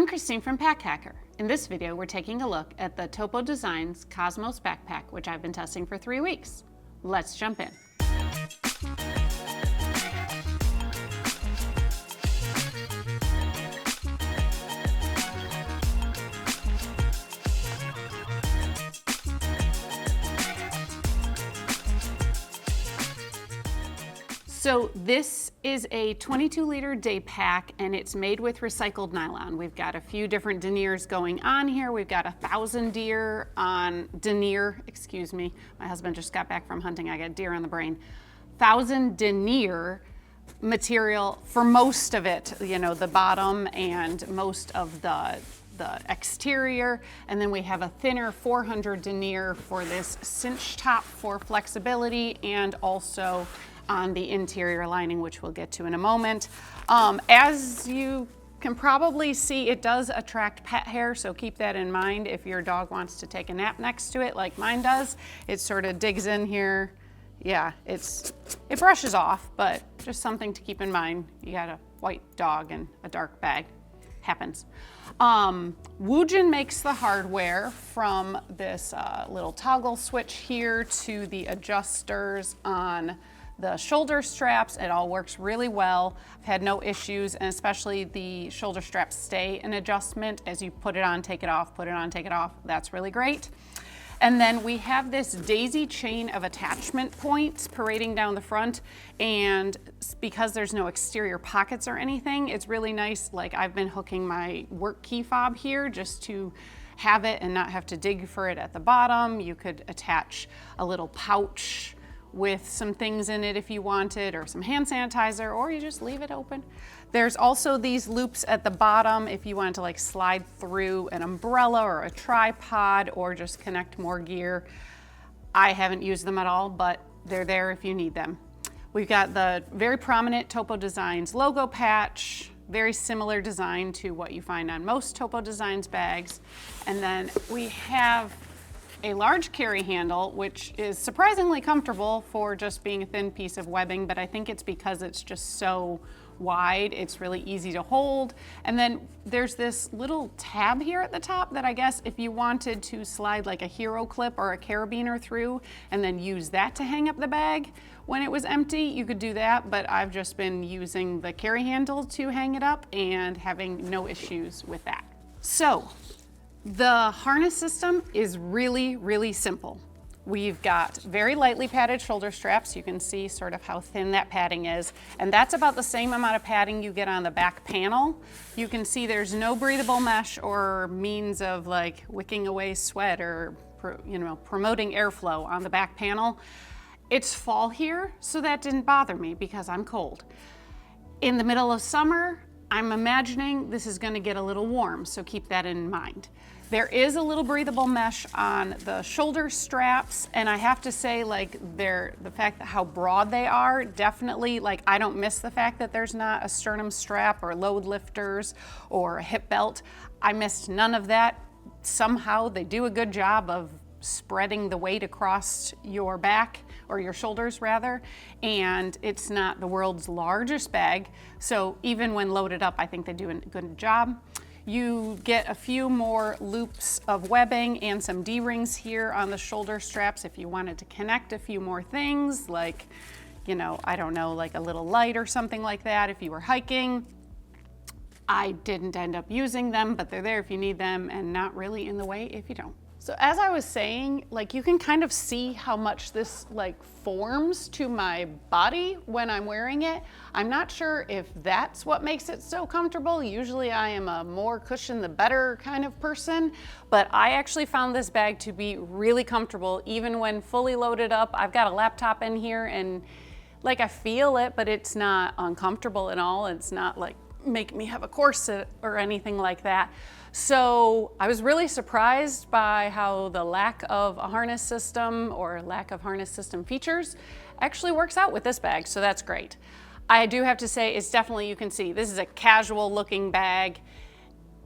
I'm Christine from Pack Hacker. In this video, we're taking a look at the Topo Designs Cosmos backpack, which I've been testing for 3 weeks. Let's jump in. So this is a 22-liter day pack, and it's made with recycled nylon. We've got a few different deniers going on here. We've got 1,000 denier, excuse me. My husband just got back from hunting. I got deer on the brain. 1,000 denier material for most of it, you know, the bottom and most of the exterior. And then we have a thinner 400 denier for this cinch top for flexibility, and also on the interior lining, which we'll get to in a moment. As you can probably see, it does attract pet hair, so keep that in mind if your dog wants to take a nap next to it like mine does. It sort of digs in here. Yeah, it brushes off, but just something to keep in mind. You got a white dog and a dark bag. Happens. Woojin makes the hardware, from this little toggle switch here to the adjusters on the shoulder straps. It all works really well. I've had no issues, and especially the shoulder straps stay in adjustment as you put it on, take it off, put it on, take it off. That's really great. And then we have this daisy chain of attachment points parading down the front, and because there's no exterior pockets or anything, it's really nice. Like, I've been hooking my work key fob here just to have it and not have to dig for it at the bottom. You could attach a little pouch with some things in it if you wanted, or some hand sanitizer, or you just leave it open. There's also these loops at the bottom if you want to like slide through an umbrella or a tripod, or just connect more gear. I haven't used them at all, but they're there if you need them. We've got the very prominent Topo Designs logo patch, very similar design to what you find on most Topo Designs bags. And then we have a large carry handle, which is surprisingly comfortable for just being a thin piece of webbing, but I think it's because it's just so wide, it's really easy to hold. And then there's this little tab here at the top that I guess if you wanted to slide like a hero clip or a carabiner through and then use that to hang up the bag when it was empty, you could do that, but I've just been using the carry handle to hang it up and having no issues with that. So the harness system is really, really simple. We've got very lightly padded shoulder straps. You can see sort of how thin that padding is, and that's about the same amount of padding you get on the back panel. You can see there's no breathable mesh or means of like wicking away sweat or promoting airflow on the back panel. It's fall here, so that didn't bother me because I'm cold. In the middle of summer, I'm imagining this is going to get a little warm, so keep that in mind. There is a little breathable mesh on the shoulder straps, and I have to say, like, the fact that how broad they are, definitely, like, I don't miss the fact that there's not a sternum strap or load lifters or a hip belt. I missed none of that. Somehow they do a good job of spreading the weight across your back, or your shoulders rather, and it's not the world's largest bag, so even when loaded up, I think they do a good job. You get a few more loops of webbing and some D-rings here on the shoulder straps if you wanted to connect a few more things, like, you know, I don't know, like a little light or something like that if you were hiking. I didn't end up using them, but they're there if you need them, and not really in the way if you don't. So as I was saying, like, you can kind of see how much this like forms to my body when I'm wearing it. I'm not sure if that's what makes it so comfortable. Usually I am a more cushion the better kind of person, but I actually found this bag to be really comfortable even when fully loaded up. I've got a laptop in here, and like, I feel it, but it's not uncomfortable at all. It's not like make me have a corset or anything like that. So I was really surprised by how the lack of a harness system or lack of harness system features actually works out with this bag, so that's great. I do have to say, it's definitely, you can see, this is a casual looking bag.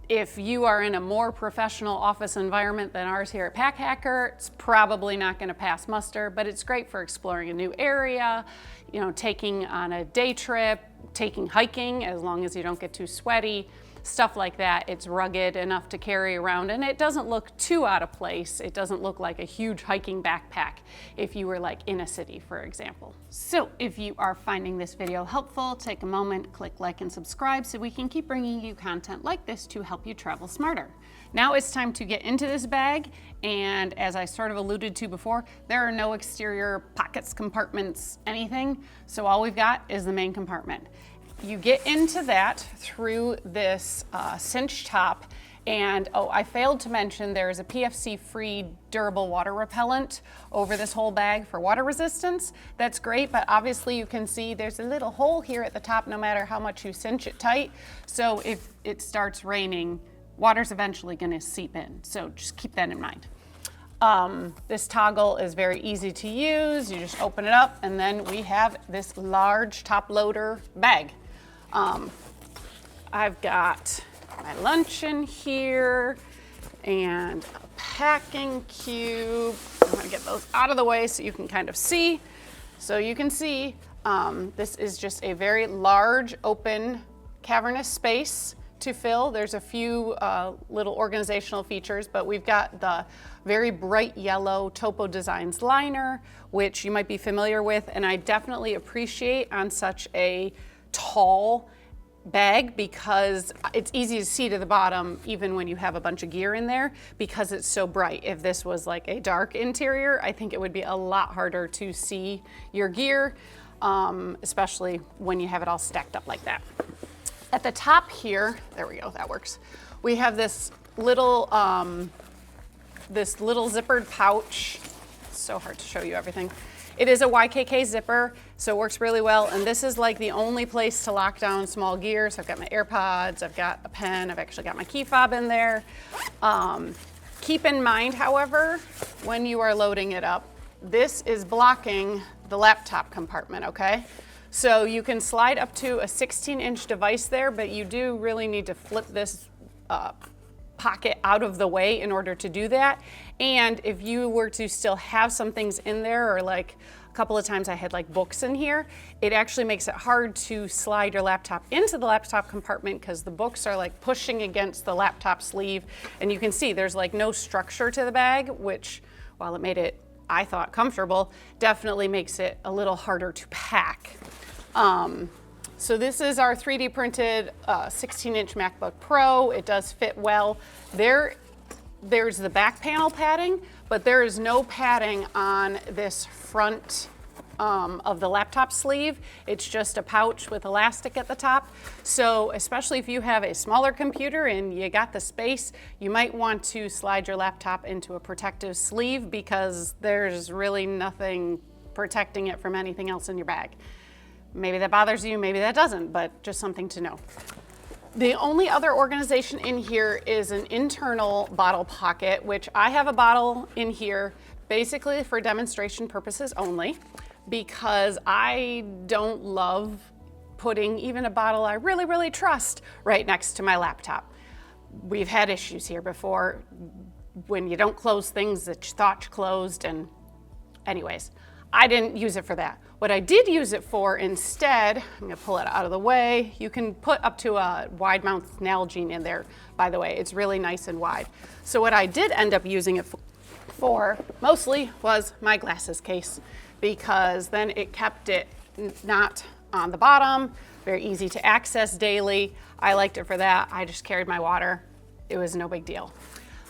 If you are in a more professional office environment than ours here at Pack Hacker, it's probably not going to pass muster, but it's great for exploring a new area, you know, taking on a day trip, taking hiking, as long as you don't get too sweaty. stuff like that. It's rugged enough to carry around, and it doesn't look too out of place. It doesn't look like a huge hiking backpack if you were like in a city, for example. So if you are finding this video helpful, take a moment, click like and subscribe so we can keep bringing you content like this to help you travel smarter. Now it's time to get into this bag, and as I sort of alluded to before, there are no exterior pockets, compartments, anything, so all we've got is the main compartment. You get into that through this cinch top, and oh, I failed to mention there's a PFC-free durable water repellent over this whole bag for water resistance. That's great, but obviously you can see there's a little hole here at the top no matter how much you cinch it tight, so if it starts raining, water's eventually going to seep in, so just keep that in mind. This toggle is very easy to use. You just open it up, and then we have this large top loader bag. I've got my lunch in here and a packing cube. I'm going to get those out of the way so you can kind of see. So you can see this is just a very large, open, cavernous space to fill. There's a few little organizational features, but we've got the very bright yellow Topo Designs liner, which you might be familiar with, and I definitely appreciate on such a tall bag because it's easy to see to the bottom even when you have a bunch of gear in there because it's so bright. If this was like a dark interior, I think it would be a lot harder to see your gear, especially when you have it all stacked up like that. At the top here, there we go, that works. We have this little zippered pouch. It's so hard to show you everything. It is a YKK zipper, so it works really well. And this is like the only place to lock down small gear. So I've got my AirPods, I've got a pen, I've actually got my key fob in there. Keep in mind, however, when you are loading it up, this is blocking the laptop compartment, okay? So you can slide up to a 16-inch device there, but you do really need to flip this pocket out of the way in order to do that. And if you were to still have some things in there, or like a couple of times I had like books in here, it actually makes it hard to slide your laptop into the laptop compartment because the books are like pushing against the laptop sleeve. And you can see there's like no structure to the bag, which while it made it, I thought, comfortable, definitely makes it a little harder to pack. So this is our 3D printed 16-inch MacBook Pro. It does fit well. There's the back panel padding, but there is no padding on this front of the laptop sleeve. It's just a pouch with elastic at the top. So especially if you have a smaller computer and you got the space, you might want to slide your laptop into a protective sleeve because there's really nothing protecting it from anything else in your bag. Maybe that bothers you, maybe that doesn't, but just something to know. The only other organization in here is an internal bottle pocket, which I have a bottle in here basically for demonstration purposes only, because I don't love putting even a bottle I really, really trust right next to my laptop. We've had issues here before when you don't close things that you thought you closed, and anyways, I didn't use it for that. What I did use it for instead, I'm gonna pull it out of the way. You can put up to a wide mouth Nalgene in there, by the way. It's really nice and wide. So what I did end up using it for mostly was my glasses case, because then it kept it not on the bottom, very easy to access daily. I liked it for that. I just carried my water. It was no big deal.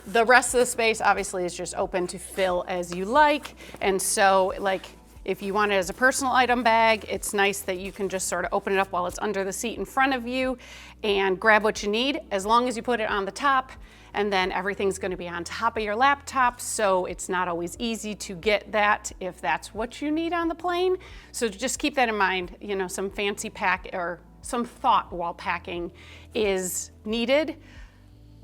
The rest of the space obviously is just open to fill as you like. And so like if you want it as a personal item bag, it's nice that you can just sort of open it up while it's under the seat in front of you and grab what you need, as long as you put it on the top, and then everything's going to be on top of your laptop, so it's not always easy to get that if that's what you need on the plane. So just keep that in mind. You know, some fancy pack or some thought while packing is needed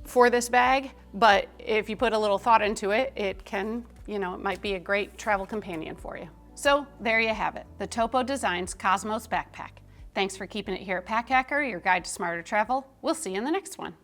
for this bag, but if you put a little thought into it, it can, you know, it might be a great travel companion for you. So there you have it, the Topo Designs Cosmos Backpack. Thanks for keeping it here at Pack Hacker, your guide to smarter travel. We'll see you in the next one.